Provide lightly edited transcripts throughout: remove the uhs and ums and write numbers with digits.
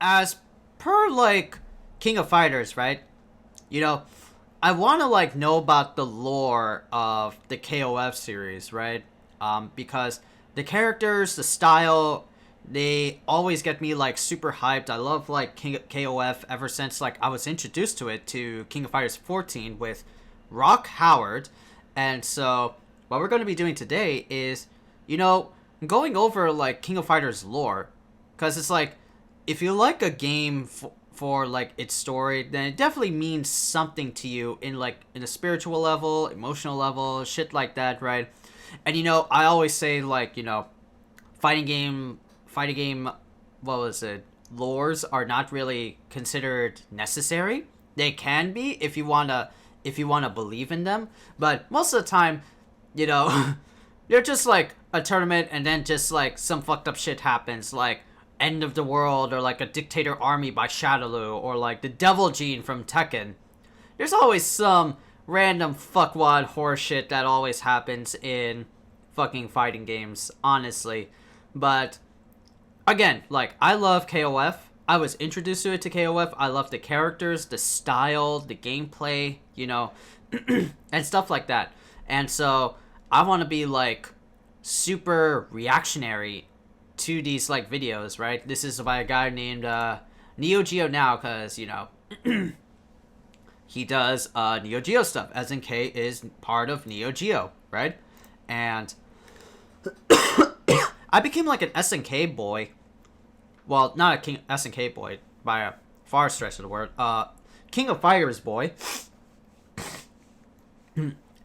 as per like King of Fighters, right? You know, I want to like know about the lore of the KOF series, right? Because the characters, the style, they always get me like super hyped. I love like KOF ever since like I was introduced to it to King of Fighters 14 with Rock Howard, and so what we're going to be doing today is, you know, going over like King of Fighters lore, because it's like if you like a game for like its story, then it definitely means something to you in like in a spiritual level, emotional level, shit like that, right? And you know, I always say like, you know, fighting game, what was it? Lores are not really considered necessary. They can be if you wanna believe in them, but most of the time, you know, they're just like a tournament, and then just like some fucked up shit happens, like End of the World, or like a Dictator Army by Shadowloo, or like the Devil Gene from Tekken. There's always some random fuckwad horror shit that always happens in fucking fighting games, honestly. But again, like I love KOF. I was introduced to it to KOF. I love the characters, the style, the gameplay, you know, and stuff like that. And so I want to be like super reactionary to these like videos, right? This is by a guy named Neo Geo now, because you know he does Neo Geo stuff, as in K is part of Neo Geo, right? And I became like an SNK boy. Well, not a King SNK boy by a far stretch of the word. King of Fighters boy.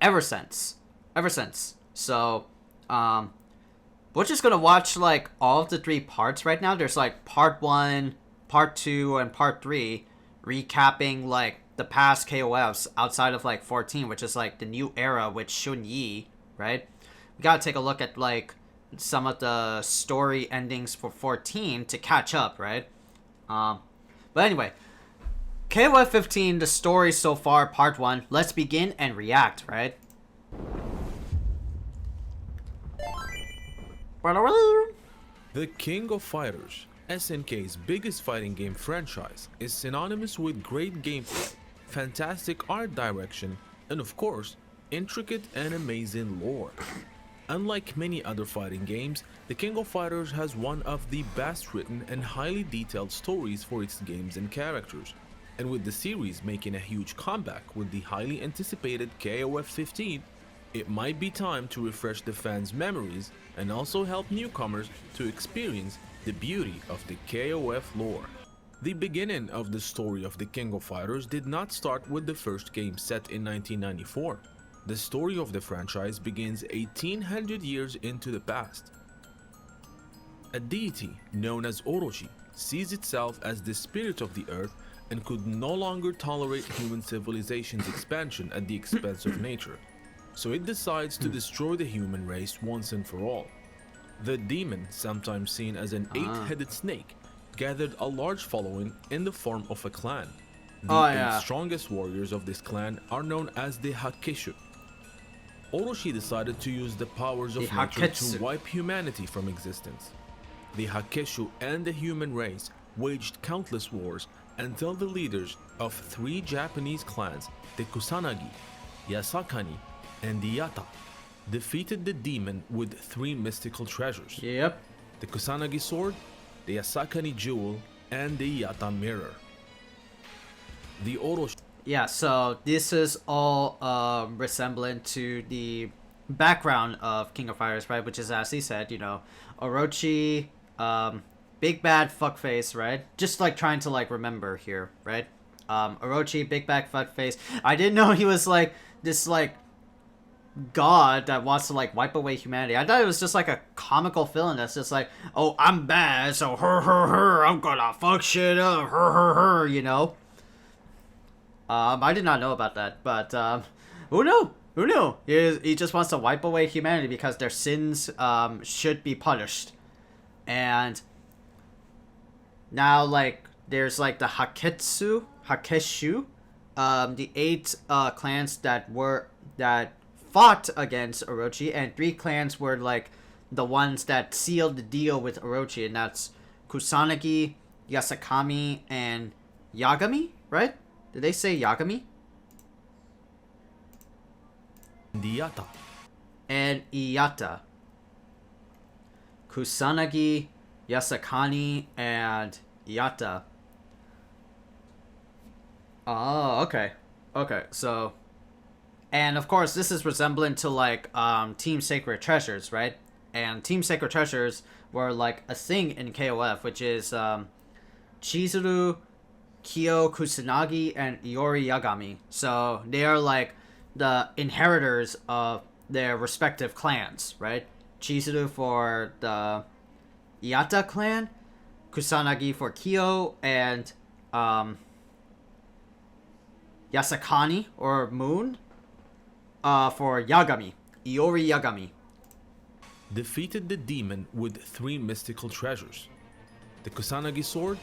ever since. Ever since. So, we're just gonna watch like all of the three parts right now. There's like part 1, part 2, and part 3, recapping like the past KOFs outside of like 14, which is like the new era with Shun Yi, right? We gotta take a look at like some of the story endings for 14 to catch up, right? But anyway, KOF 15, the story so far, part 1. Let's begin and react, right? The King of Fighters, SNK's biggest fighting game franchise, is synonymous with great gameplay, fantastic art direction, and of course, intricate and amazing lore. Unlike many other fighting games, The King of Fighters has one of the best written and highly detailed stories for its games and characters. And with the series making a huge comeback with the highly anticipated KOF 15, it might be time to refresh the fans' memories and also help newcomers to experience the beauty of the KOF lore. The beginning of the story of the King of Fighters did not start with the first game set in 1994. The story of the franchise begins 1800 years into the past. A deity known as Orochi sees itself as the spirit of the earth and could no longer tolerate human civilization's expansion at the expense of nature. So it decides to destroy the human race once and for all. The demon, sometimes seen as an 8-headed snake, gathered a large following in the form of a clan. The 8 strongest warriors of this clan are known as the Hakeshu. Orochi decided to use the powers of nature to wipe humanity from existence. The Hakeshu and the human race waged countless wars until the leaders of 3 Japanese clans, the Kusanagi, Yasakani, and the Yata, defeated the demon with 3 mystical treasures. Yep. The Kusanagi sword, the Yasakani jewel, and the Yata mirror. The Orochi... Yeah, so this is all resemblant to the background of King of Fighters, right? Which is, as he said, you know, Orochi, big bad fuckface, right? Just like trying to like remember here, right? Orochi, big bad fuckface. I didn't know he was like this like god that wants to like wipe away humanity. I thought it was just like a comical villain that's just like, oh, I'm bad, so I'm gonna fuck shit up, you know. I did not know about that, but who knew? Who knew? He just wants to wipe away humanity because their sins should be punished. And now, like, there's like the Hakeshu, the 8 clans that fought against Orochi, and 3 clans were like the ones that sealed the deal with Orochi, and that's Kusanagi, Yasakami, and Yagami, right? Did they say Yagami? Yata. And Iyata. Kusanagi, Yasakani, and Iyata. Oh, okay. Okay, so... And of course, this is resemblant to like Team Sacred Treasures, right? And Team Sacred Treasures were like a thing in KOF, which is Chizuru, Kyo, Kusanagi, and Iori Yagami. So they are like the inheritors of their respective clans, right? Chizuru for the Iyata clan, Kusanagi for Kyo, and Yasakani or Moon for Yagami, Iori Yagami. Defeated the demon with 3 mystical treasures: the Kusanagi sword,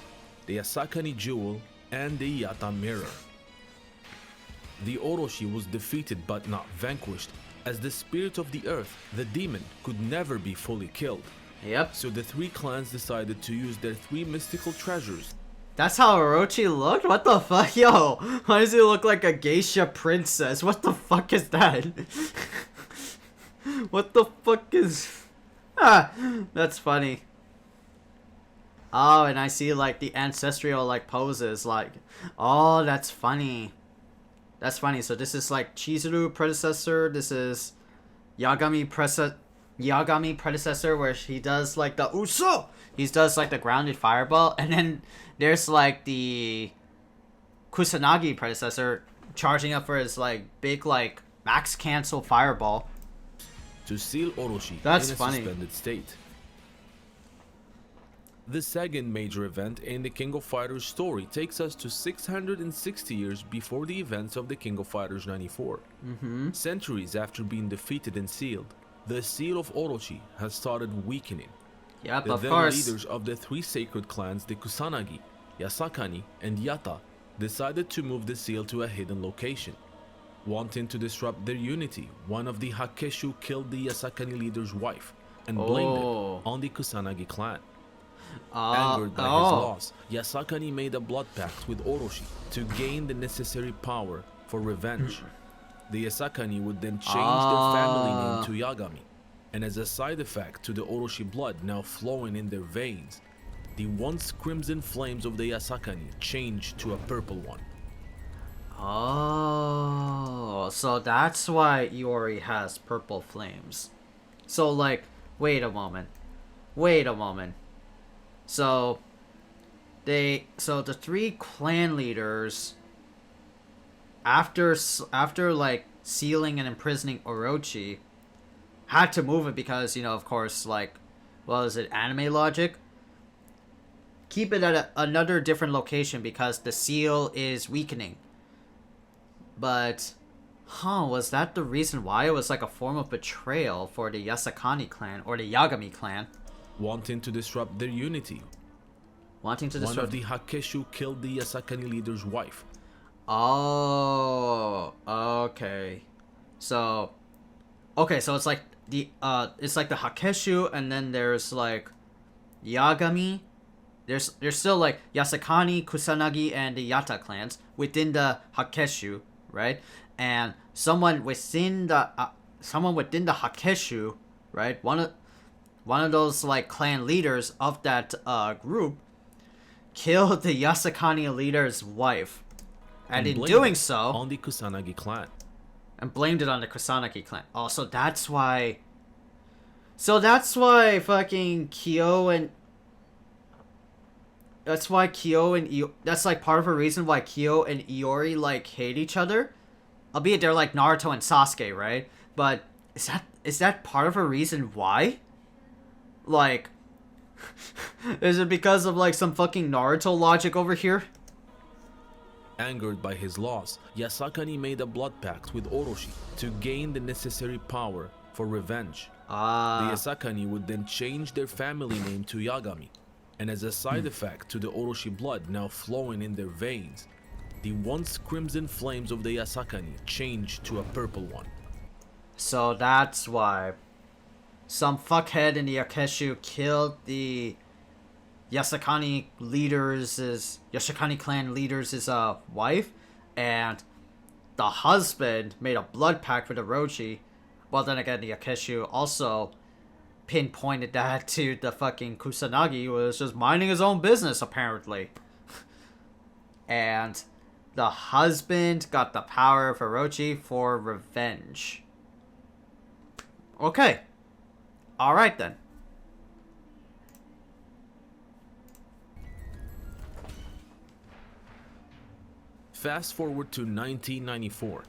the Yasakani jewel, and the Iyata mirror. The Orochi was defeated but not vanquished, as the spirit of the earth, the demon, could never be fully killed. Yep. So the 3 clans decided to use their 3 mystical treasures. That's how Orochi looked? What the fuck? Yo, why does he look like a geisha princess? What the fuck is that? What the fuck is... Ah, that's funny. Oh, and I see like the ancestral like poses, like... Oh, that's funny. That's funny. So this is like Chizuru predecessor. This is Yagami predecessor, where he does like the Uso! He does like the grounded fireball, and then there's like the Kusanagi predecessor charging up for his like big like max cancel fireball. To seal Orochi That's in a funny. suspended state. The second major event in the King of Fighters story takes us to 660 years before the events of the King of Fighters 94. Centuries after being defeated and sealed, the seal of Orochi has started weakening. Yep, The of then course. leaders of the 3 sacred clans, the Kusanagi, Yasakani, and Yata, decided to move the seal to a hidden location. Wanting to disrupt their unity, one of the Hakeshu killed the Yasakani leader's wife and blamed it on the Kusanagi clan. Angered by his loss, Yasakani made a blood pact with Orochi to gain the necessary power for revenge. The Yasakani would then change their family name to Yagami, and as a side effect to the Orochi blood now flowing in their veins, the once crimson flames of the Yasakani changed to a purple one. Oh, so that's why Iori has purple flames. So like, wait a moment. So the 3 clan leaders, after like sealing and imprisoning Orochi, had to move it because, you know, of course, like, well, is it anime logic? Keep it at another different location because the seal is weakening. But, was that the reason why? It was like a form of betrayal for the Yasakani clan or the Yagami clan. Wanting to disrupt their unity, one of the Hakeshu killed the Yasakani leader's wife. Oh, okay. So it's like the Hakeshu, and then there's like Yagami. There's still like Yasakani, Kusanagi, and the Yata clans within the Hakeshu, right? And someone within the Hakeshu, right? One of those like clan leaders of that group killed the Yasakani leader's wife, and in doing so, on the Kusanagi clan. And blamed it on the Kusanagi clan. Oh, so that's why fucking Kyo and... That's like part of a reason why Kyo and Iori like hate each other. Albeit they're like Naruto and Sasuke, right? But is that part of a reason why? Like, is it because of like some fucking Naruto logic over here? Angered by his loss, Yasakani made a blood pact with Orochi to gain the necessary power for revenge. The Yasakani would then change their family name to Yagami, and as a side effect to the Orochi blood now flowing in their veins, the once crimson flames of the Yasakani changed to a purple one. So that's why some fuckhead in the Akeshu killed the Yasukani clan leaders' wife, and the husband made a blood pact with Orochi. Well, then again, the Akeshu also pinpointed that to the fucking Kusanagi, who was just minding his own business, apparently. And the husband got the power of Orochi for revenge. Okay. Alright then. Fast forward to 1994.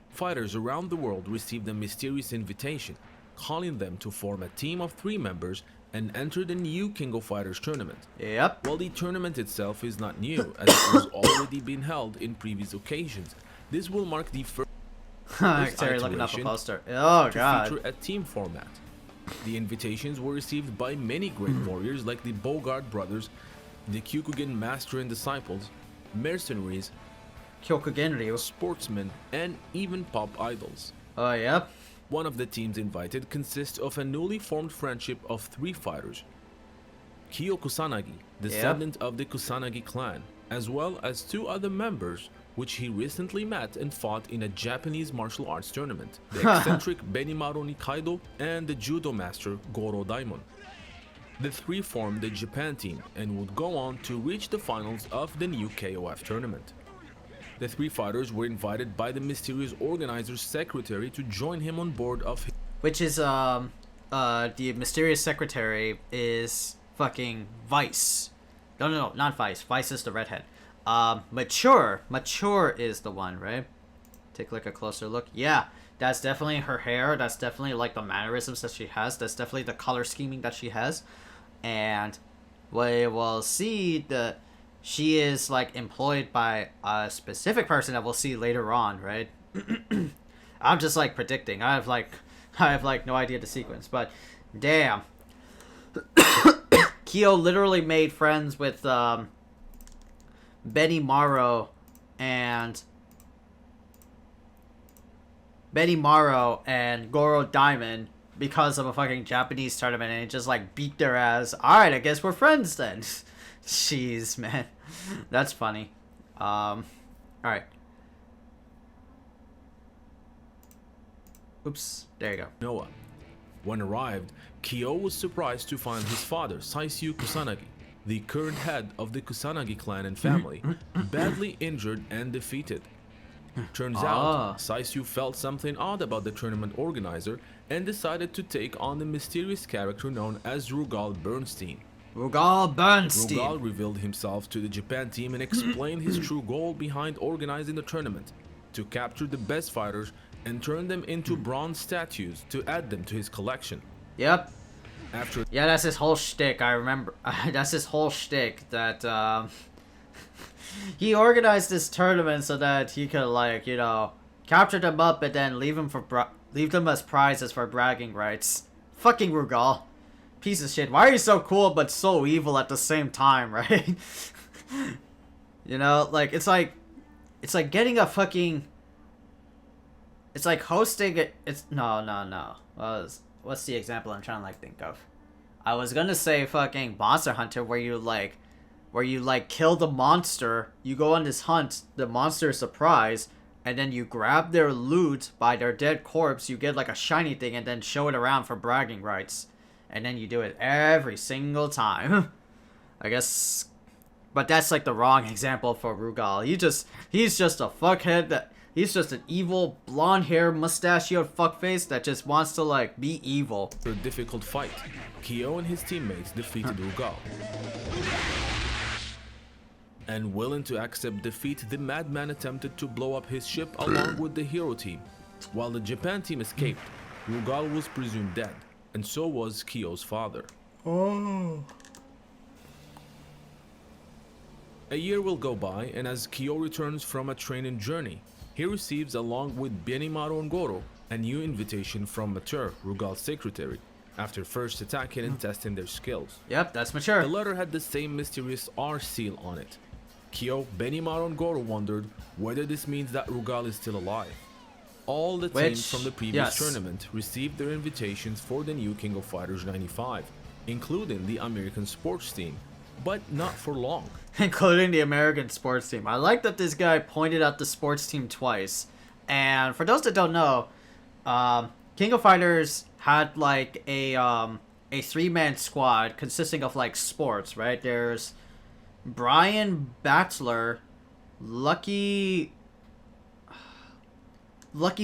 Fighters around the world received a mysterious invitation, calling them to form a team of 3 members and enter the new King of Fighters tournament. Yep. While the tournament itself is not new, as it was already been held in previous occasions, this will mark the first Terry looking up a poster. Oh god. to feature a team format. The invitations were received by many great warriors like the Bogard brothers, the Kyokugen Master and Disciples, mercenaries, Kyokugen Ryu. sportsmen, and even pop idols. Oh, yep. One of the teams invited consists of a newly formed friendship of 3 fighters. Kyo Kusanagi, descendant of the Kusanagi clan, as well as 2 other members which he recently met and fought in a Japanese martial arts tournament, the eccentric Benimaru Nikaido and the judo master Goro Daimon. The 3 formed the Japan team and would go on to reach the finals of the new KOF tournament. The 3 fighters were invited by the mysterious organizer's secretary to join him on board of his... Which is, the mysterious secretary is fucking Vice. No, not Vice. Vice is the redhead. Mature is the one, right? Take like a closer look. Yeah, that's definitely her hair. That's definitely like the mannerisms that she has. That's definitely the color scheming that she has. And we will see that she is like employed by a specific person that we'll see later on, right? I'm just like predicting. I have like no idea the sequence, but damn. Kyo literally made friends with Benimaru and Goro Diamond because of a fucking Japanese tournament, and it just like beat their ass. Alright, I guess we're friends then. Jeez, man. That's funny. Alright. Oops, there you go. Noah. When arrived, Kyo was surprised to find his father, Saisyu Kusanagi, the current head of the Kusanagi clan and family, badly injured and defeated. Turns out, Saisyu felt something odd about the tournament organizer and decided to take on the mysterious character known as Rugal Bernstein. Rugal revealed himself to the Japan team and explained his true goal behind organizing the tournament: to capture the best fighters and turn them into bronze statues to add them to his collection. Yep. After Yeah, that's his whole shtick, I remember. That's his whole shtick, that, he organized this tournament so that he could, like, you know, capture them up and then leave them as prizes for bragging rights. Fucking Rugal. Piece of shit. Why are you so cool but so evil at the same time, right? You know, like, it's like getting a fucking... It's like hosting it. It's no. What's the example I'm trying to like think of? I was gonna say fucking Monster Hunter, where you kill the monster, you go on this hunt, the monster is surprised, and then you grab their loot by their dead corpse, you get like a shiny thing, and then show it around for bragging rights, and then you do it every single time. I guess, but that's like the wrong example for Rugal. He's just a fuckhead he's just an evil, blonde-haired, mustachioed fuckface that just wants to, like, be evil. after a difficult fight, Kyo and his teammates defeated Rugal. And willing to accept defeat, the madman attempted to blow up his ship along with the hero team. While the Japan team escaped, Rugal was presumed dead, and so was Kyo's father. Oh. A year will go by, and as Kyo returns from a training journey, he receives, along with Benimaru and Goro, a new invitation from Mature, Rugal's secretary, after first attacking and testing their skills. Yep, that's Mature. The letter had the same mysterious R seal on it. Kyo, Benimaru and Goro wondered whether this means that Rugal is still alive. All the teams from the previous tournament received their invitations for the new King of Fighters 95, including the American sports team, but not for long. Including the American sports team. I like that this guy pointed out the sports team twice. And for those that don't know, King of Fighters had like a 3-man squad consisting of like sports, right? There's Brian Battler, Lucky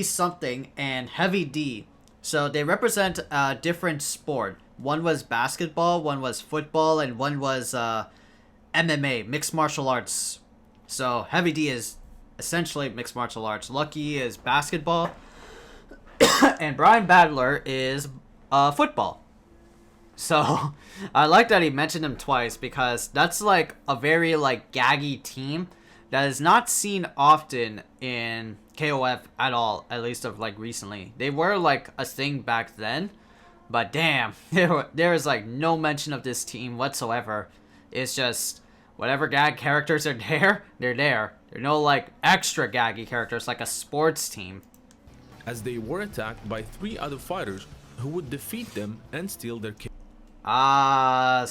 something, and Heavy D. So they represent a different sport. One was basketball, one was football, and one was MMA, mixed martial arts. So Heavy D is essentially mixed martial arts. Lucky is basketball, and Brian Battler is football. So I like that he mentioned him twice because that's like a very like gaggy team that is not seen often in KOF at all, at least of like recently. They were like a thing back then, but damn, there is like no mention of this team whatsoever. It's just whatever gag characters are there, they're there. There are no like extra gaggy characters like a sports team. As they were attacked by 3 other fighters who would defeat them and steal their kills.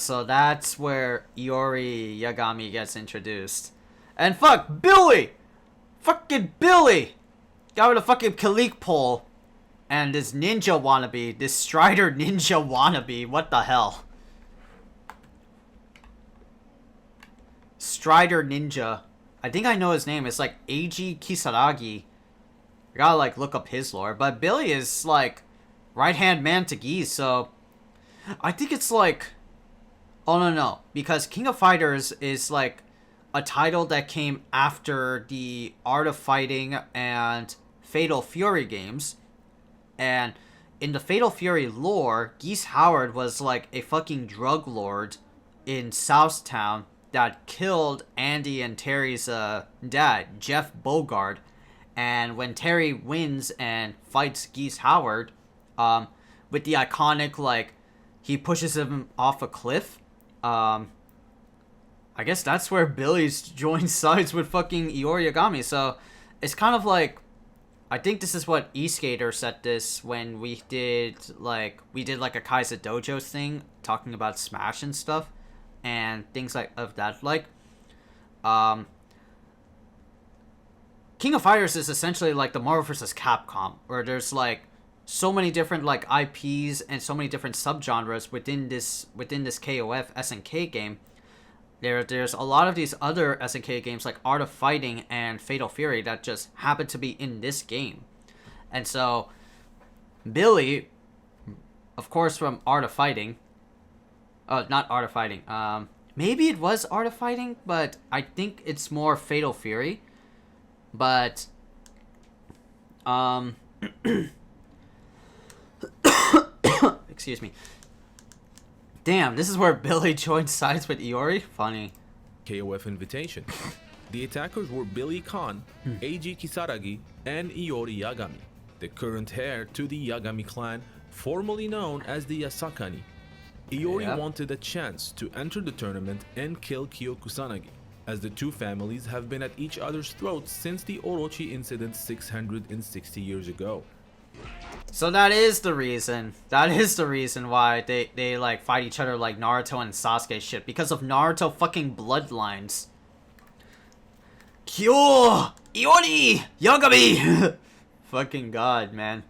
So that's where Iori Yagami gets introduced. And fuck, Billy! Fucking Billy! Got with a fucking Kalik pole. And this ninja wannabe, this Strider ninja wannabe, what the hell? Strider ninja. I think I know his name. It's like Eiji Kisaragi. I gotta like look up his lore. But Billy is like right-hand man to Geese, so I think it's like... Oh, no. Because King of Fighters is like a title that came after the Art of Fighting and Fatal Fury games. And in the Fatal Fury lore, Geese Howard was like a fucking drug lord in Southtown that killed Andy and Terry's dad, Jeff Bogard. And when Terry wins and fights Geese Howard, with the iconic, like, he pushes him off a cliff, I guess that's where Billy's joined sides with fucking Iori Yagami. So it's kind of like, I think this is what eSkater said this when we did like a Khaiza Dojo thing, talking about Smash and stuff, and things like of that. Like, King of Fighters is essentially like the Marvel vs. Capcom, where there's like so many different like IPs and so many different subgenres within this KOF SNK game. There's a lot of these other SNK games like Art of Fighting and Fatal Fury that just happen to be in this game. And so Billy, of course, from Art of Fighting, not Art of Fighting, maybe it was Art of Fighting, but I think it's more Fatal Fury. But excuse me. Damn, this is where Billy joined sides with Iori? Funny. KOF invitation. The attackers were Billy Khan, Eiji Kisaragi, and Iori Yagami, the current heir to the Yagami clan, formerly known as the Yasakani. Iori wanted a chance to enter the tournament and kill Kyokusanagi, as the two families have been at each other's throats since the Orochi incident 660 years ago. So that is the reason. That is the reason why they like fight each other like Naruto and Sasuke shit. Because of Naruto fucking bloodlines. Kyo! Iori! Yagami! Fucking god, man.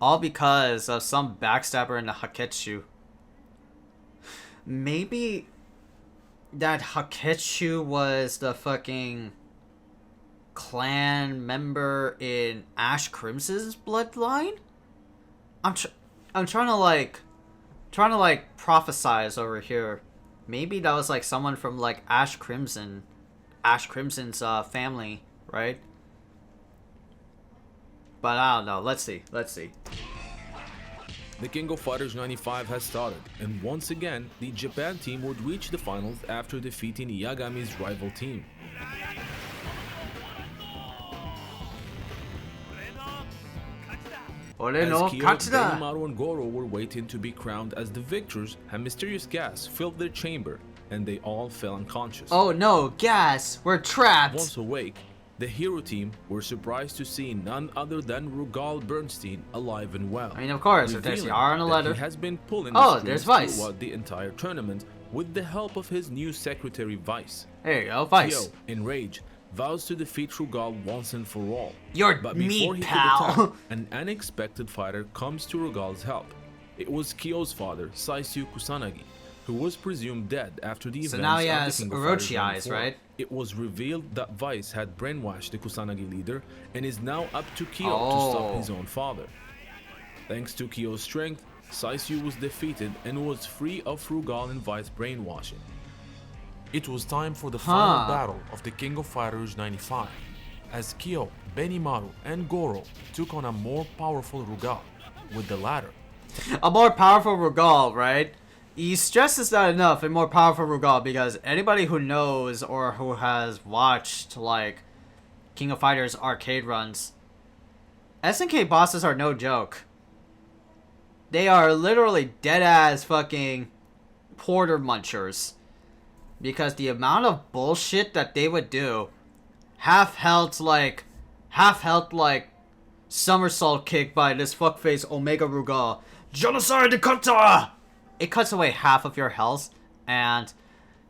All because of some backstabber in the Haketsu. Maybe that Haketsu was the fucking clan member in Ash Crimson's bloodline? I'm trying to prophesize over here. Maybe that was like someone from like Ash Crimson's family, right? But I don't know. Let's see. The King of Fighters 95 has started, and once again, the Japan team would reach the finals after defeating Yagami's rival team. As Kyo, Benimaru, and Goro were waiting to be crowned as the victors, a mysterious gas filled their chamber, and they all fell unconscious. Oh no, gas! We're trapped! Once awake, the hero team were surprised to see none other than Rugal Bernstein alive and well. I mean, of course, if there's Yara on a letter. He has been pulling there's Vice throughout the entire tournament with the help of his new secretary Vice. There you go, Vice. Kyo, enraged, vows to defeat Rugal once and for all. You're But me, before he pal. could attack, an unexpected fighter comes to Rugal's help. It was Kyo's father, Saisyu Kusanagi, who was presumed dead after the events now he of has the King of Fighters Orochi eyes, 94. right? It was revealed that Vice had brainwashed the Kusanagi leader and is now up to Kyo to Oh. stop his own father. Thanks to Kyo's strength, Saisyu was defeated and was free of Rugal and Vice brainwashing. It was time for the final battle of the King of Fighters 95, as Kyo, Benimaru, and Goro took on a more powerful Rugal, with the latter A more powerful Rugal, right? He stresses that enough, a more powerful Rugal, because anybody who knows or who has watched, like, King of Fighters arcade runs, SNK bosses are no joke. They are literally dead-ass fucking porter munchers. Because the amount of bullshit that they would do, half-health like somersault kick by this fuckface Omega Rugal. Genocide de Kata! It cuts away half of your health, and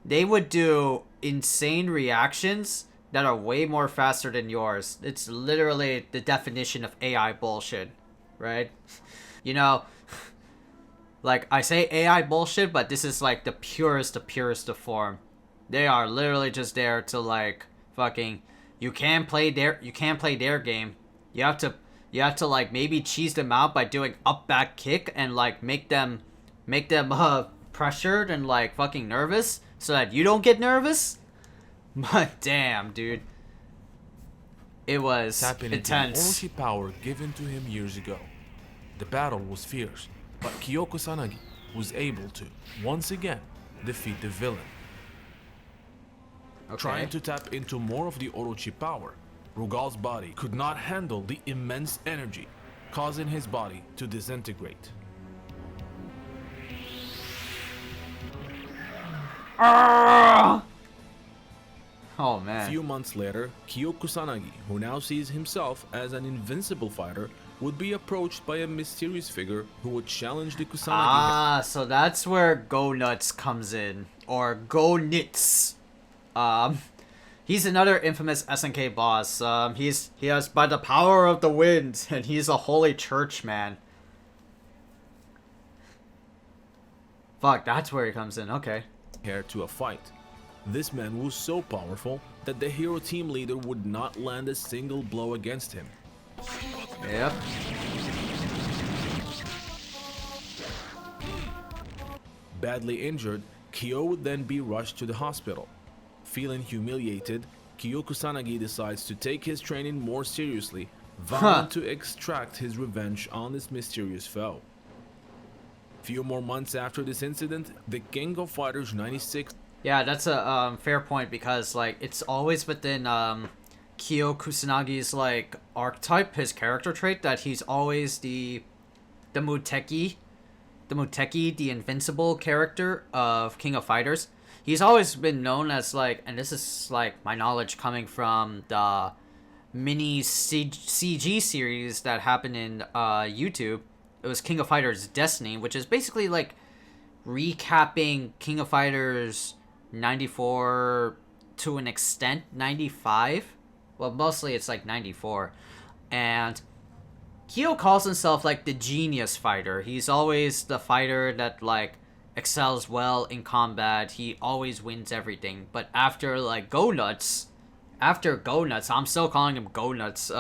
they would do insane reactions that are way more faster than yours. It's literally the definition of AI bullshit, right? You know, like, I say AI bullshit, but this is like the purest of form. They are literally just there to, like, fucking, you can't play their game. You have to like maybe cheese them out by doing up back kick and like make them pressured and like fucking nervous so that you don't get nervous. But damn, dude, it was tapping into the intense. Orochi power given to him years ago. The battle was fierce, but Kyo Kusanagi was able to, once again, defeat the villain. Okay. Trying to tap into more of the Orochi power, Rugal's body could not handle the immense energy, causing his body to disintegrate. Oh man. A few months later, Kyo Kusanagi, who now sees himself as an invincible fighter, would be approached by a mysterious figure who would challenge the Kusanagi. So that's where Go Nuts comes in, or Go Nits. He's another infamous SNK boss. He has by the power of the wind, and he's a holy church man. Fuck, that's where he comes in. Okay. To a fight. This man was so powerful that the hero team leader would not land a single blow against him. Yep. Badly injured, Kyo would then be rushed to the hospital. Feeling humiliated, Kyo Kusanagi decides to take his training more seriously, vowing to extract his revenge on this mysterious foe. Few more months after this incident, the King of Fighters 96. Yeah, that's a fair point, because like it's always within Kyo Kusanagi's like archetype, his character trait, that he's always the Muteki, the invincible character of King of Fighters. He's always been known as like, and this is like my knowledge coming from the mini CG series that happened in YouTube. It was King of Fighters Destiny, which is basically like recapping King of Fighters 94 to an extent, 95. Well, mostly it's like 94. And Kyo calls himself like the genius fighter. He's always the fighter that like excels well in combat. He always wins everything. But after like Go Nuts, I'm still calling him Go Nuts.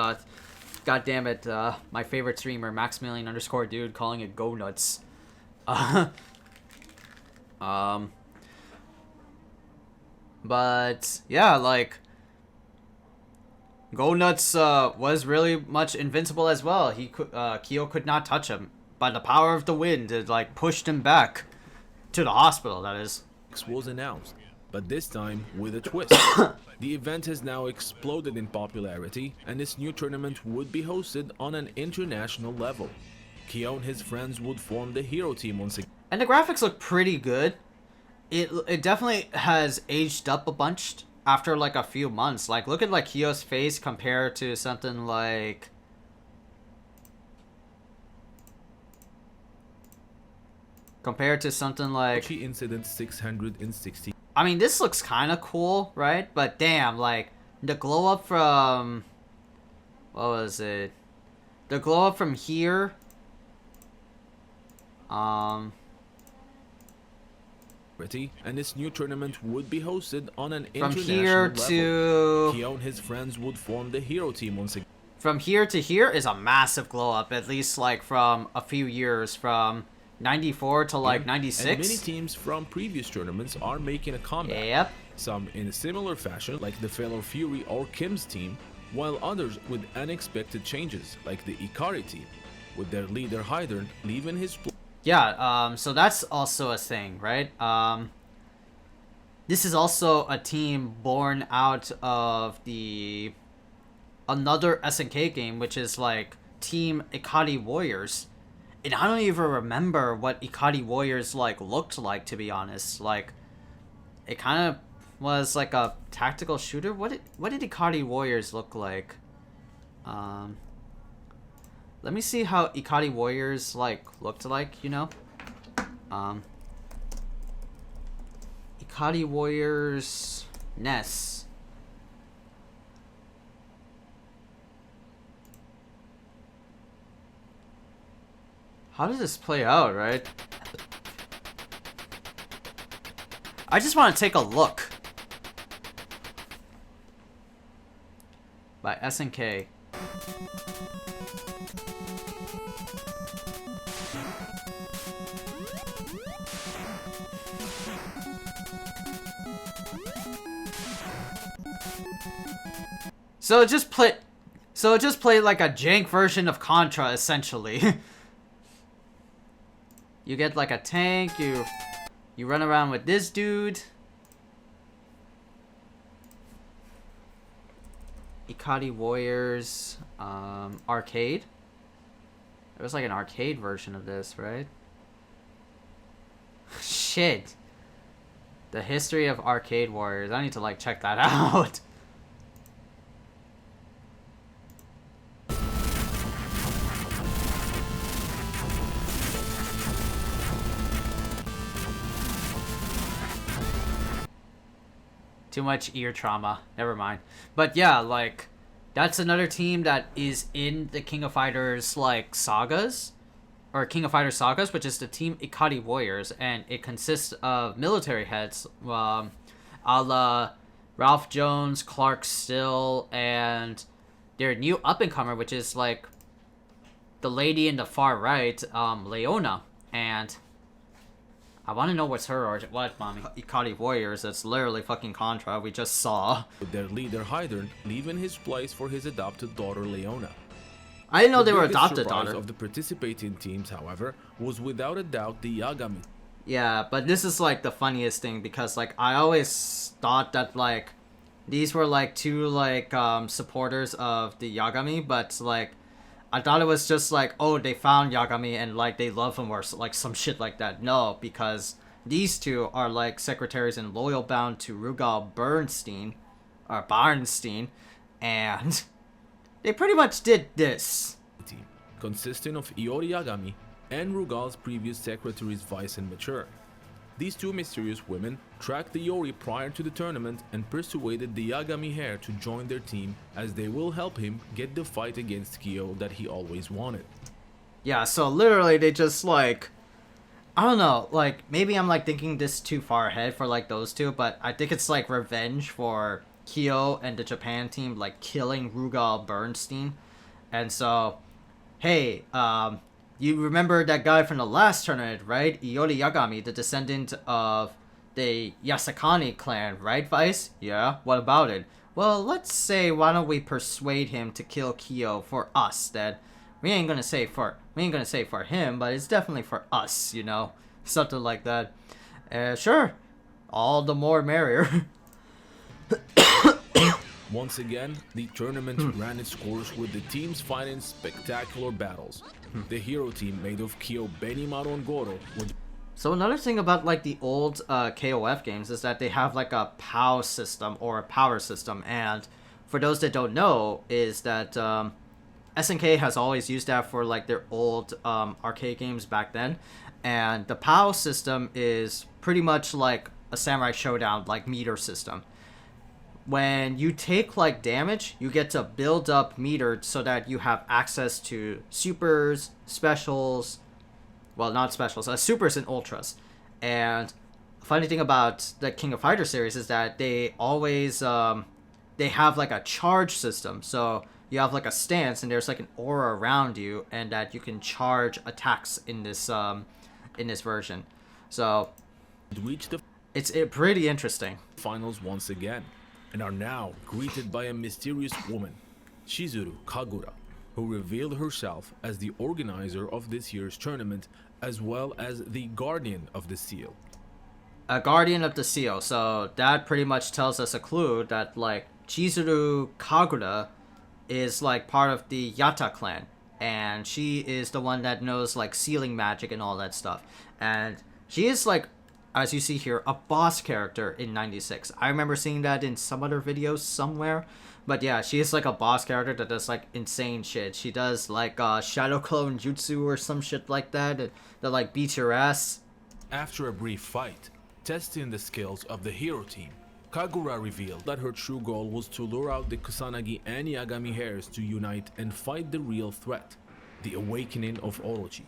God damn it, my favorite streamer, Maximilian_dude, calling it Go Nuts. But yeah, like Go Nuts was really much invincible as well. Kyo could not touch him. By the power of the wind, it like pushed him back to the hospital. That is. Was announced, but this time with a twist. The event has now exploded in popularity, and this new tournament would be hosted on an international level. Kyo and his friends would form the hero team once again. And the graphics look pretty good. It definitely has aged up a bunch after like a few months. Like, look at like Kyo's face compared to something like compared to something like... OROCHI Incident 660. I mean, this looks kind of cool, right? But damn, like, the glow up from... What was it? The glow up from here... And this new tournament would be hosted on an From international here level. to... Kyo and his friends would form the hero team once again. From here to here is a massive glow up, at least like from a few years, from 94 to like 96. And many teams from previous tournaments are making a comeback. Yep. Some in a similar fashion, like the Fellow Fury or Kim's team, while others with unexpected changes, like the Ikari team, with their leader Hydern leaving his place. Yeah, so that's also a thing, right? This is also a team born out of the another SNK game, which is like Team Ikari Warriors. And I don't even remember what Ikari Warriors like looked like, to be honest. Like, it kind of was like a tactical shooter. What did Ikari Warriors look like? Let me see how Ikari Warriors like looked like, you know? Ikari Warriors NES. How does this play out, right? I just want to take a look. By SNK. So it just played like a jank version of Contra, essentially. You get like a tank, you run around with this dude. Ikari Warriors arcade. There was like an arcade version of this, right? Shit. The history of Arcade Warriors. I need to like check that out. Too much ear trauma. Never mind. But yeah, like, that's another team that is in the King of Fighters, like, sagas. Or King of Fighters sagas, which is the Team Ikari Warriors. And it consists of military heads, a la Ralph Jones, Clark Still, and their new up-and-comer, which is, like, the lady in the far right, Leona. And I want to know what's her origin. What, mommy? Ikari Warriors, that's literally fucking Contra, we just saw. With their leader Hydern leaving his place for his adopted daughter Leona. I didn't know they were biggest adopted surprise daughter. of the participating teams, however, was without a doubt the Yagami. Yeah, but this is like the funniest thing because like I always thought that like these were like two like supporters of the Yagami, but like I thought it was just like, oh, they found Yagami and like they love him or like some shit like that. No, because these two are like secretaries and loyal bound to Rugal Bernstein or Barnstein, and they pretty much did this. Team, consisting of Iori Yagami and Rugal's previous secretaries Vice and Mature. These two mysterious women tracked the Iori prior to the tournament and persuaded the Yagami heir to join their team as they will help him get the fight against Kyo that he always wanted. Yeah, so literally they just like, I don't know, like maybe I'm like thinking this too far ahead for like those two, but I think it's like revenge for Kyo and the Japan team like killing Rugal Bernstein. And so, hey, you remember that guy from the last tournament, right? Iori Yagami, the descendant of the Yasakani clan, right, Vice? Yeah, what about it? Well, let's say, why don't we persuade him to kill Kyo for us, then? We ain't gonna say for him, but it's definitely for us, you know? Something like that. Sure. All the more merrier. Once again, the tournament ran its course with the teams fighting spectacular battles. The hero team made of Kyo, Benimaru, and Goro would... So another thing about like the old KOF games is that they have like a POW system or a power system, and for those that don't know is that SNK has always used that for like their old arcade games back then, and the POW system is pretty much like a Samurai Showdown like meter system. When you take like damage, you get to build up meter so that you have access to supers, specials, well, not specials, supers and ultras. And funny thing about the King of Fighters series is that they always they have like a charge system. So you have like a stance and there's like an aura around you, and that you can charge attacks in this version. So Reached the it's pretty interesting. finals once again, and are now greeted by a mysterious woman, Chizuru Kagura, who revealed herself as the organizer of this year's tournament, as well as the guardian of the seal. A guardian of the seal. So that pretty much tells us a clue that like Chizuru Kagura is like part of the Yata clan, and she is the one that knows like sealing magic and all that stuff. And she is like, as you see here, a boss character in 96. I remember seeing that in some other videos somewhere. But yeah, she is like a boss character that does like insane shit. She does like Shadow Clone Jutsu or some shit like that like beats your ass. After a brief fight, testing the skills of the hero team, Kagura revealed that her true goal was to lure out the Kusanagi and Yagami heirs to unite and fight the real threat, the awakening of Orochi.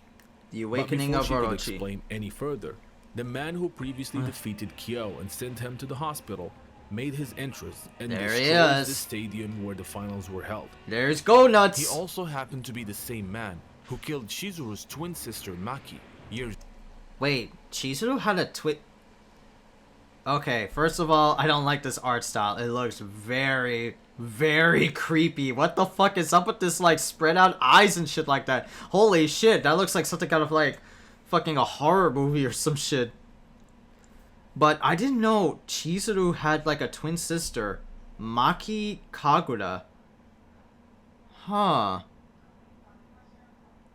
The awakening But of before she Orochi. could explain any further, the man who previously defeated Kyo and sent him to the hospital made his entrance and There he destroyed is. the stadium where the finals were held. There's Go Nuts. He also happened to be the same man who killed Chizuru's twin sister Maki years. Wait, Chizuru had a twin. Okay, first of all, I don't like this art style. It looks very, very creepy. What the fuck is up with this, like, spread out eyes and shit like that? Holy shit, that looks like something out of, like, fucking a horror movie or some shit. But I didn't know Chizuru had, like, a twin sister, Maki Kagura. Huh.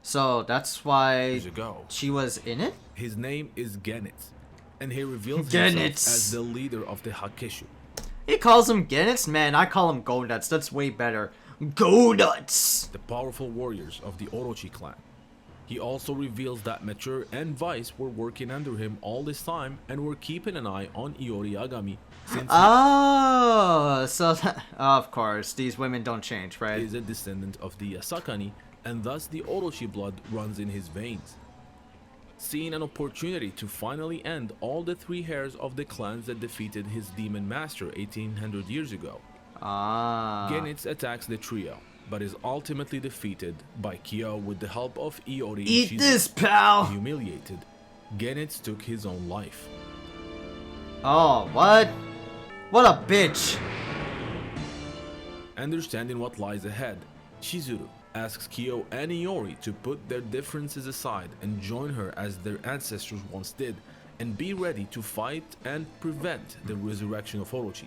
So, that's why Years ago. she was in it? His name is Genitz, and he reveals Genitz. himself as the leader of the Hakeshu. He calls him Genitz? Man, I call him Go Nuts. That's way better. Go Nuts! The powerful warriors of the Orochi clan. He also reveals that Mature and Vice were working under him all this time and were keeping an eye on Iori Yagami since Oh, so of course, these women don't change, he right? is a descendant of the Yasakani, and thus the Orochi blood runs in his veins. Seeing an opportunity to finally end all the three heirs of the clans that defeated his demon master 1800 years ago, Ah. Genitz attacks the trio, but is ultimately defeated by Kyo with the help of Iori and Eat Shizu. this, pal! Humiliated, Genitz took his own life. Oh, what? What a bitch! Understanding what lies ahead, Chizuru asks Kyo and Iori to put their differences aside and join her as their ancestors once did, and be ready to fight and prevent the resurrection of Orochi.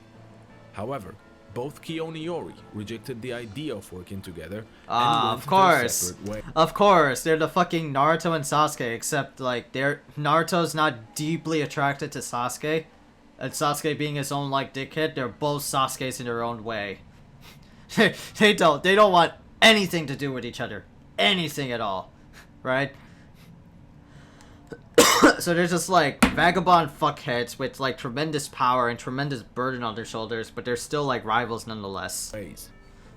However, both Kyo and Iori rejected the idea of working together and went Of their course. separate ways. Of course, they're the fucking Naruto and Sasuke, except, like, Naruto's not deeply attracted to Sasuke, and Sasuke being his own, like, dickhead, they're both Sasuke's in their own way. they don't want anything to do with each other. Anything at all. Right? So they're just like vagabond fuckheads with like tremendous power and tremendous burden on their shoulders, but they're still like rivals nonetheless.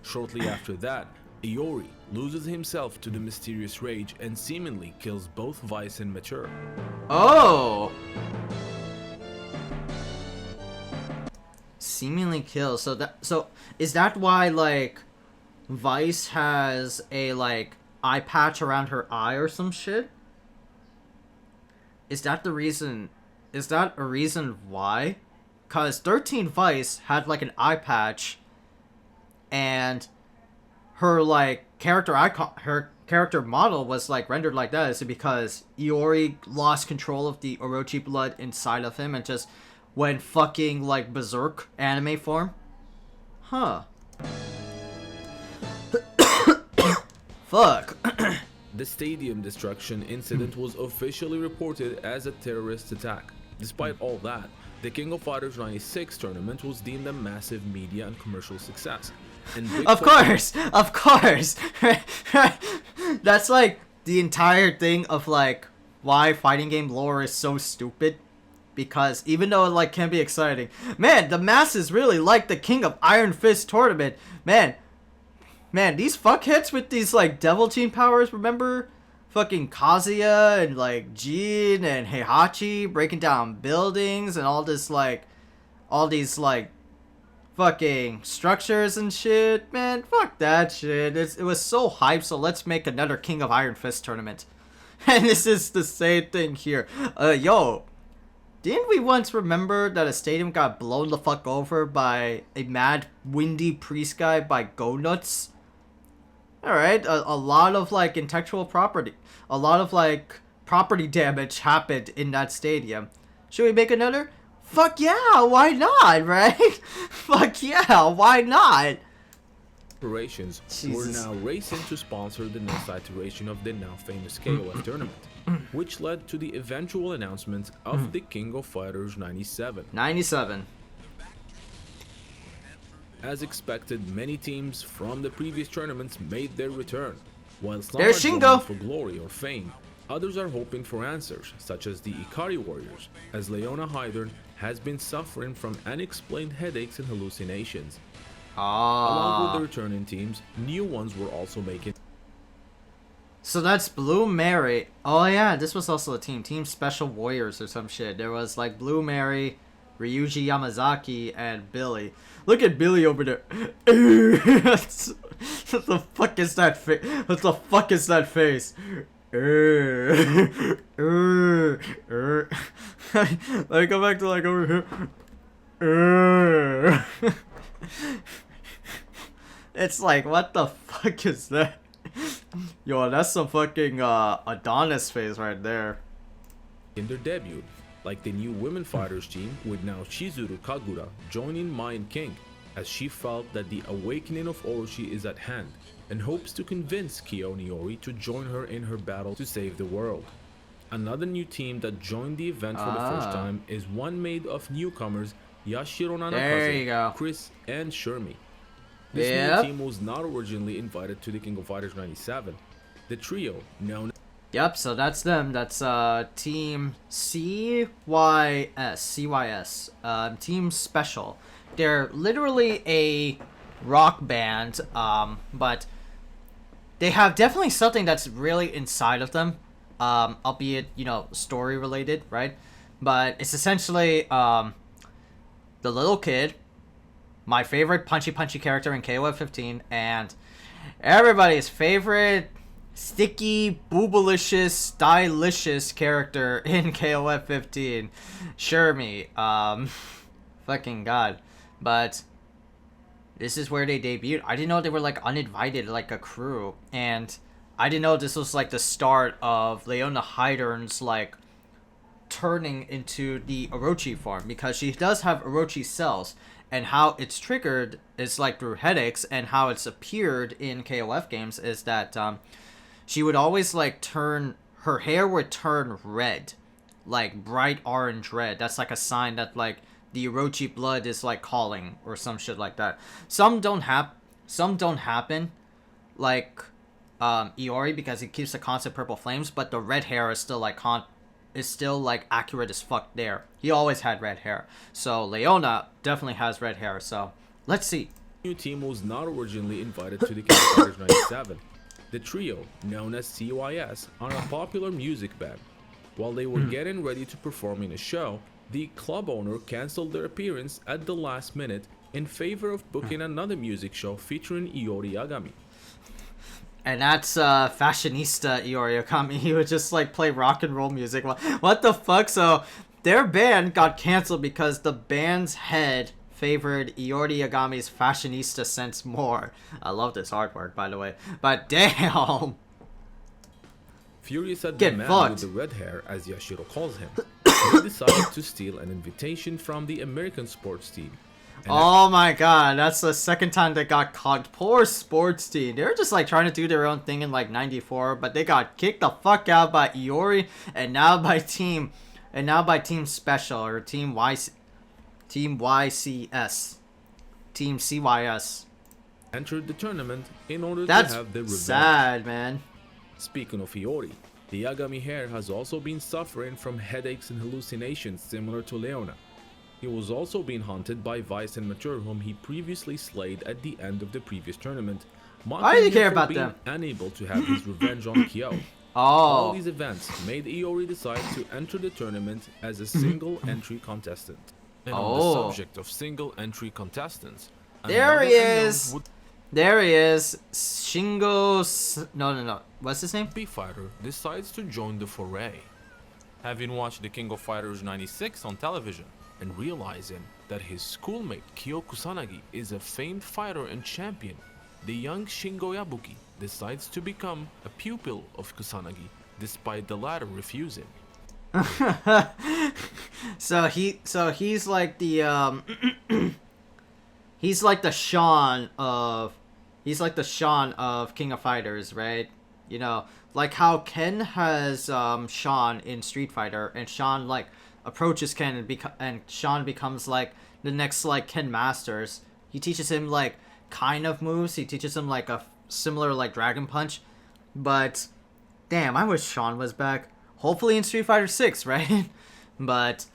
Shortly after that, Iori loses himself to the mysterious rage and seemingly kills both Vice and Mature. Oh! Seemingly kills. So is that why like Vice has a like eye patch around her eye or some shit? Is that the reason? Is that a reason why? Cause 13 Vice had like an eye patch, and her like character icon, her character model was like rendered like that. Is it because Iori lost control of the Orochi blood inside of him and just went fucking like berserk anime form? Huh. Fuck. The stadium destruction incident was officially reported as a terrorist attack. Despite all that, The King of Fighters 96 tournament was deemed a massive media and commercial success. And big Of course. That's like the entire thing of like why fighting game lore is so stupid. Because even though it like can be exciting, man, the masses really like the King of Iron Fist tournament. Man, these fuckheads with these like devil team powers, remember? Fucking Kazuya and like Jin and Heihachi breaking down buildings and all these like fucking structures and shit. Man, fuck that shit. It was so hype, so let's make another King of Iron Fist tournament. And this is the same thing here. Yo, didn't we once remember that a stadium got blown the fuck over by a mad windy priest guy by Go Nuts? Alright, a lot of like intellectual property, a lot of like property damage happened in that stadium. Should we make another? Fuck yeah, why not, right? Fuck yeah, why not? Operations were now racing to sponsor the next iteration of the now famous KOF tournament, which led to the eventual announcement of the King of Fighters 97. 97. As expected, many teams from the previous tournaments made their return. While some There's are Shingo. going for glory or fame, others are hoping for answers, such as the Ikari Warriors, as Leona Hydern has been suffering from unexplained headaches and hallucinations. Along with the returning teams, new ones were also making. So that's Blue Mary. Oh yeah, this was also a Team Special Warriors or some shit. There was like Blue Mary, Ryuji Yamazaki, and Billy. Look at Billy over there. What the fuck is that face? What the fuck is that face? Let me go back to like over here. It's like, what the fuck is that? Yo, that's some fucking Adonis face right there. In their debut, like the new women fighters team with now Chizuru Kagura joining Mayan King, as she felt that the awakening of Orochi is at hand and hopes to convince Kyo Niori to join her in her battle to save the world. Another new team that joined the event for the first time is one made of newcomers Yashiro There you go. Nanakaze, Chris, and Shermie. This new team was not originally invited to the King of Fighters 97. The trio, known. Yep, so that's them. That's Team CYS. Team Special. They're literally a rock band, but they have definitely something that's really inside of them, albeit, you know, story related, right? But it's essentially the little kid, my favorite punchy character in KOF 15, and everybody's favorite sticky, boobalicious, stylicious character in KOF 15, Shermie. Fucking god. But this is where they debuted. I didn't know they were like uninvited, like a crew, and I didn't know this was like the start of Leona Hydern's like turning into the Orochi form, because she does have Orochi cells, and how it's triggered is like through headaches, and how it's appeared in KOF games is that she would always like her hair would turn red, like bright orange red. That's like a sign that like the Orochi blood is like calling or some shit like that. Some don't happen, like Iori, because it keeps the constant purple flames, but the red hair is still like accurate as fuck there. He always had red hair. So Leona definitely has red hair. So let's see. The new team was not originally invited to the King of Fighters 97. The trio, known as CYS, are a popular music band. While they were getting ready to perform in a show, the club owner canceled their appearance at the last minute in favor of booking another music show featuring Iori Yagami. And that's fashionista Iori Yagami. He would just like play rock and roll music. What the fuck? So their band got canceled because the band's head favored Iori Yagami's fashionista sense more. I love this artwork, by the way. But damn. Furious at the man with the red hair, as Yashiro calls him, they decided to steal an invitation from the American sports team. Oh my god, that's the second time they got caught. Poor sports team. They were just like trying to do their own thing in like 94, but they got kicked the fuck out by Iori, and now by Team Special, or Team Team YCS. Team CYS. entered the tournament in order That's to have the revenge. sad, man. Speaking of Iori, the Yagami heir has also been suffering from headaches and hallucinations similar to Leona. He was also being hunted by Vice and Mature, whom he previously slayed at the end of the previous tournament. Why do you care for about being them? unable to have his revenge on Kyo. Oh. All these events made Iori decide to enter the tournament as a single entry contestant. And on the subject of single entry contestants, There he another is. unknown There he is. No. What's his name? would-be fighter decides to join the foray. Having watched the King of Fighters 96 on television and realizing that his schoolmate Kyo Kusanagi is a famed fighter and champion, the young Shingo Yabuki decides to become a pupil of Kusanagi, despite the latter refusing. So he's like the he's like the Sean of King of Fighters, right? You know, like how Ken has Sean in Street Fighter, and Sean like approaches Ken and Sean becomes like the next like Ken Masters. He teaches him like kind of moves. He teaches him like a similar like Dragon Punch, but damn, I wish Sean was back. Hopefully in Street Fighter 6, right? But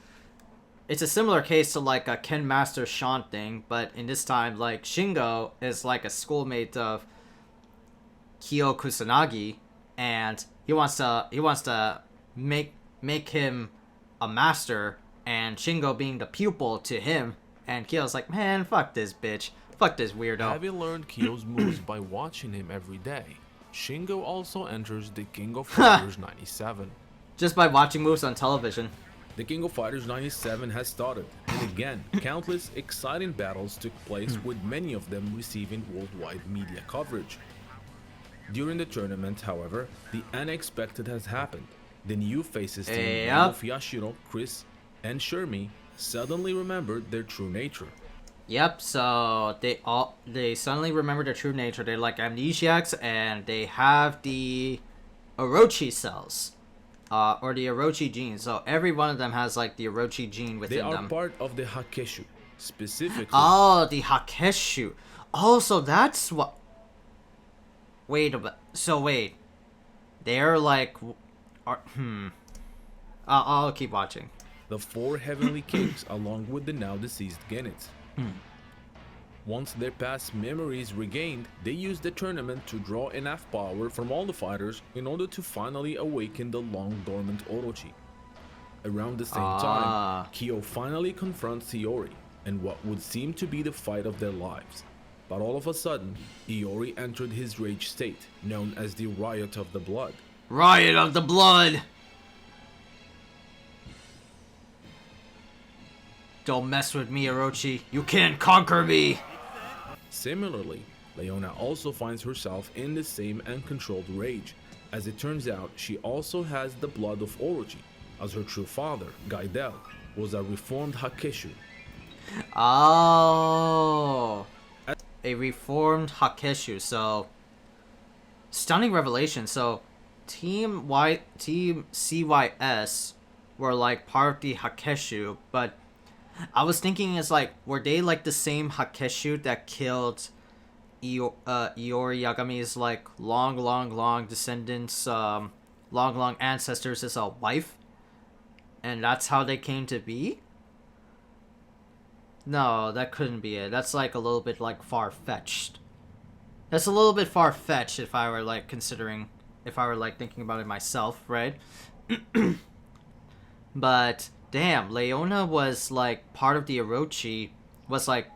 it's a similar case to like a Ken Master Sean thing, but in this time like Shingo is like a schoolmate of Kyo Kusanagi, and he wants to make him a master, and Shingo being the pupil to him, and Kyo's like, man, fuck this bitch. Fuck this weirdo. Having learned Kyo's moves by watching him every day, Shingo also enters the King of Fighters 97. Just by watching moves on television. The King of Fighters 97 has started, and again, countless exciting battles took place, with many of them receiving worldwide media coverage. During the tournament, however, the unexpected has happened. The new faces team of Yashiro, Chris, and Shermie suddenly remembered their true nature. Yep, so they suddenly remember their true nature. They're like amnesiacs, and they have the Orochi cells. Or the Orochi gene. So every one of them has like the Orochi gene within them. They are part of the Hakeshu, specifically. Oh, the Hakeshu. Oh, so that's what... Wait a bit. So wait. They're like... I'll keep watching. The 4 heavenly kings, along with the now deceased Genets. Once their past memories regained, they used the tournament to draw enough power from all the fighters in order to finally awaken the long-dormant Orochi. Around the same time, Kyo finally confronts Iori in what would seem to be the fight of their lives. But all of a sudden, Iori entered his rage state, known as the Riot of the Blood. Riot of the Blood! Don't mess with me, Orochi. You can't conquer me! Similarly, Leona also finds herself in the same uncontrolled rage. As it turns out, she also has the blood of Orochi, as her true father, Gaidel, was a reformed Hakeshu. Oh, a reformed Hakeshu. So, stunning revelation. So, Team CYS were like part of the Hakeshu, but I was thinking it's like, were they like the same Hakeshu that killed Iori Yagami's like long descendants, long ancestors as a wife? And that's how they came to be? No, that couldn't be it. That's like a little bit like far-fetched. That's a little bit far-fetched if I were like thinking about it myself, right? But damn, Leona was like part of the Orochi, was like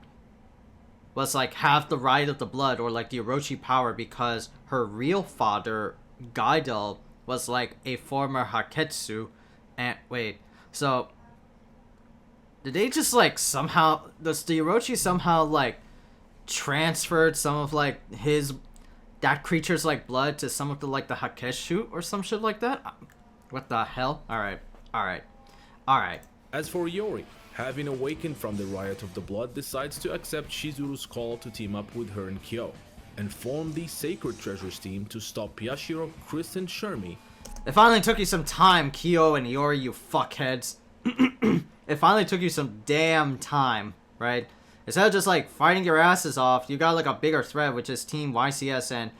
half the Riot of the Blood, or like the Orochi power, because her real father, Gaidel, was like a former Haketsu. And wait, so did they just like somehow, does the Orochi somehow like transferred some of like that creature's like blood to some of the like the Hakeshu or some shit like that? What the hell? Alright. As for Iori, having awakened from the Riot of the Blood, decides to accept Shizuru's call to team up with her and Kyo, and form the Sacred Treasures team to stop Yashiro, Chris, and Shermie. It finally took you some time, Kyo and Iori, you fuckheads. It finally took you some damn time, right? Instead of just like fighting your asses off, you got like a bigger threat, which is Team YCS and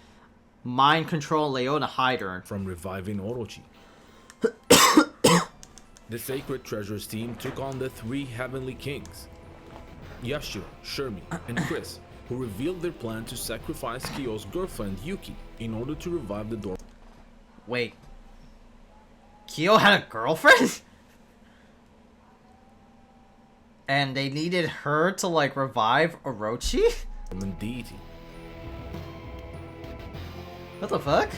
Mind Control Leona Hyder. From reviving Orochi. The Sacred Treasures team took on the three Heavenly Kings, Yashiro, Shermie, and Chris, who revealed their plan to sacrifice Kyo's girlfriend Yuki in order to revive the door. Wait. Kyo had a girlfriend? And they needed her to like revive Orochi? Roman deity. What the fuck?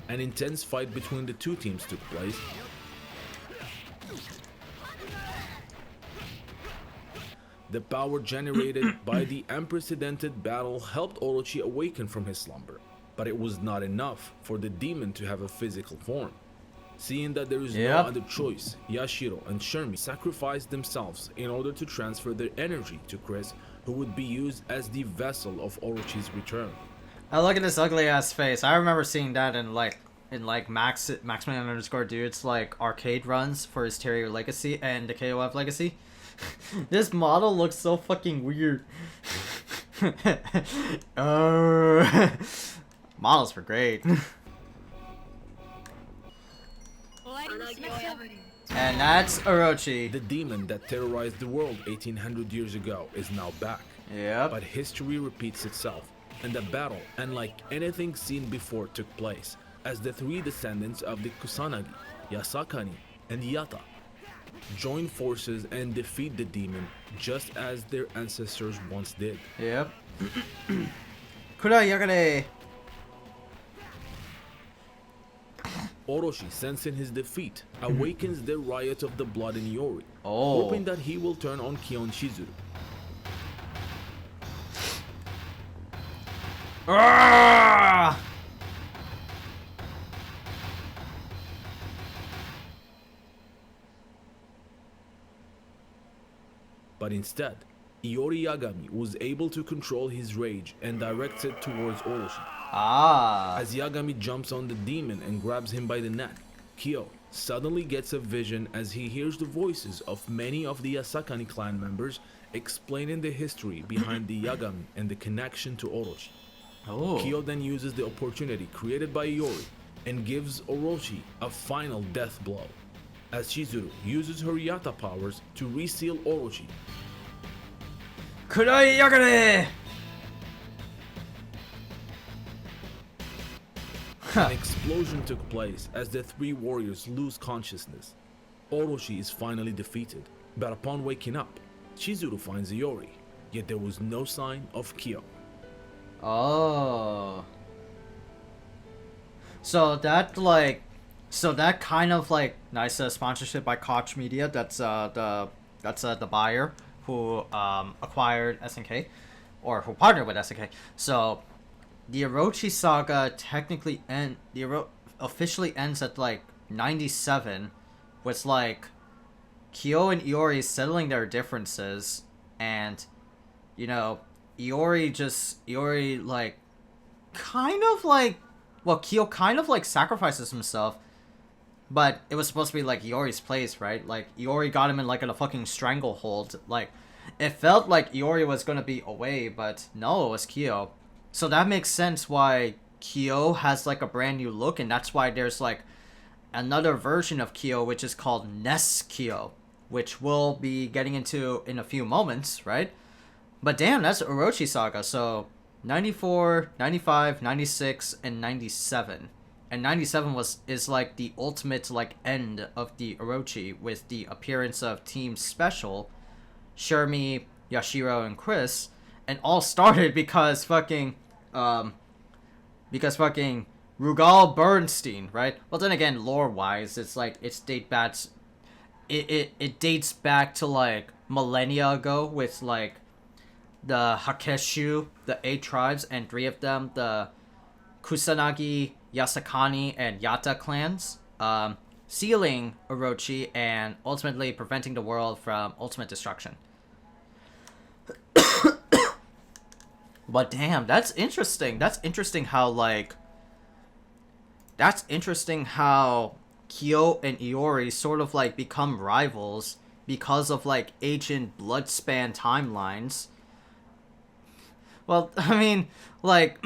An intense fight between the two teams took place. The power generated by the unprecedented battle helped Orochi awaken from his slumber, but it was not enough for the demon to have a physical form. Seeing that there is no other choice, Yashiro and Shermie sacrificed themselves in order to transfer their energy to Chris, who would be used as the vessel of Orochi's return. I look at this ugly ass face. I remember seeing that in Maxman underscore dude's like arcade runs for his Terrier Legacy and the KOF Legacy. This model looks so fucking weird. Models were great. And that's Orochi. The demon that terrorized the world 1800 years ago is now back. Yep. But history repeats itself, and the battle, unlike anything seen before, took place as the three descendants of the Kusanagi, Yasakani, and Yata join forces and defeat the demon just as their ancestors once did. Yep. Kurayagare. Orochi, sensing his defeat, awakens the riot of the blood in Iori, Oh. hoping that he will turn on Kyo and Shizuru. Ah! But instead, Iori Yagami was able to control his rage and directs it towards Orochi. Ah. As Yagami jumps on the demon and grabs him by the neck, Kyo suddenly gets a vision as he hears the voices of many of the Yasakani clan members explaining the history behind the Yagami and the connection to Orochi. Oh. Kyo then uses the opportunity created by Iori and gives Orochi a final death blow, as Shizuru uses her Yata powers to reseal Orochi. Kurayagare. An explosion took place as the three warriors lose consciousness. Orochi is finally defeated, but upon waking up, Shizuru finds Iori, yet there was no sign of Kyo. Oh. So that kind of like nice sponsorship by Koch Media. That's the buyer who acquired SNK, or who partnered with SNK. So the Orochi Saga technically officially ends at like 97, with like Kyo and Iori settling their differences, and you know Iori like kind of like, well, Kyo kind of like sacrifices himself, but it was supposed to be like Iori's place, right? Like Iori got him in like a fucking stranglehold. Like it felt like Iori was gonna be away, but no, it was Kyo. So that makes sense why Kyo has like a brand new look, and that's why there's like another version of Kyo which is called Ness Kyo, which we'll be getting into in a few moments, right? But damn, that's Orochi Saga. So 94, 95, 96, and 97. And 97 is like the ultimate like end of the Orochi, with the appearance of Team Special, Shermie, Yashiro, and Chris. And all started because fucking Rugal Bernstein, right? Well, then again, lore-wise, it's like it dates back to like millennia ago, with like the Hakeshu, the 8 tribes, and 3 of them, the Kusanagi, Yasakani, and Yata clans, sealing Orochi and ultimately preventing the world from ultimate destruction. But damn, that's interesting. That's interesting how like that's interesting how Kyo and Iori sort of like become rivals because of like ancient bloodspan timelines. Well, I mean, like,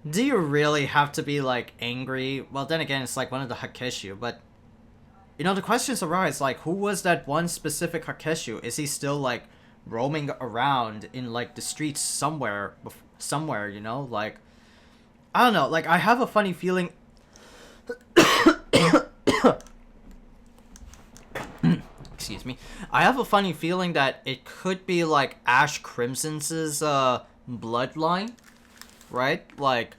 do you really have to be like angry? Well, then again, it's like one of the Hakeshu, but you know, the questions arise like, who was that one specific Hakeshu? Is he still like roaming around in like the streets somewhere? You know, like I don't know. Like I have a funny feeling. Excuse me. I have a funny feeling that it could be like Ash Crimson's bloodline, right? Like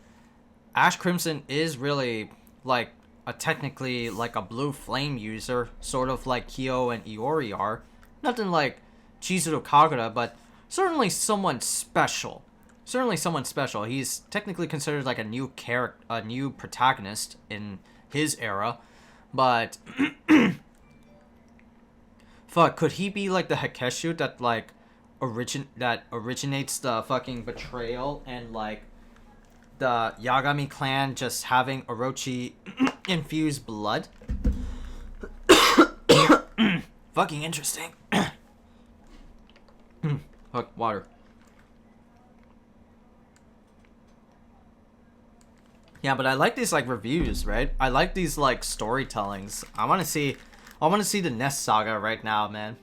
Ash Crimson is really like a technically like a blue flame user, sort of like Kyo and Iori are. Nothing like Chizuru Kagura, but certainly someone special. Certainly someone special. He's technically considered like a new character, a new protagonist in his era, but fuck, could he be like the Hakeshu that like originates the fucking betrayal and like the Yagami clan just having Orochi infused blood? Fucking interesting. Fuck, water. Yeah, but I like these like reviews, right? I like these like storytellings. I want to see the Nest Saga right now, man.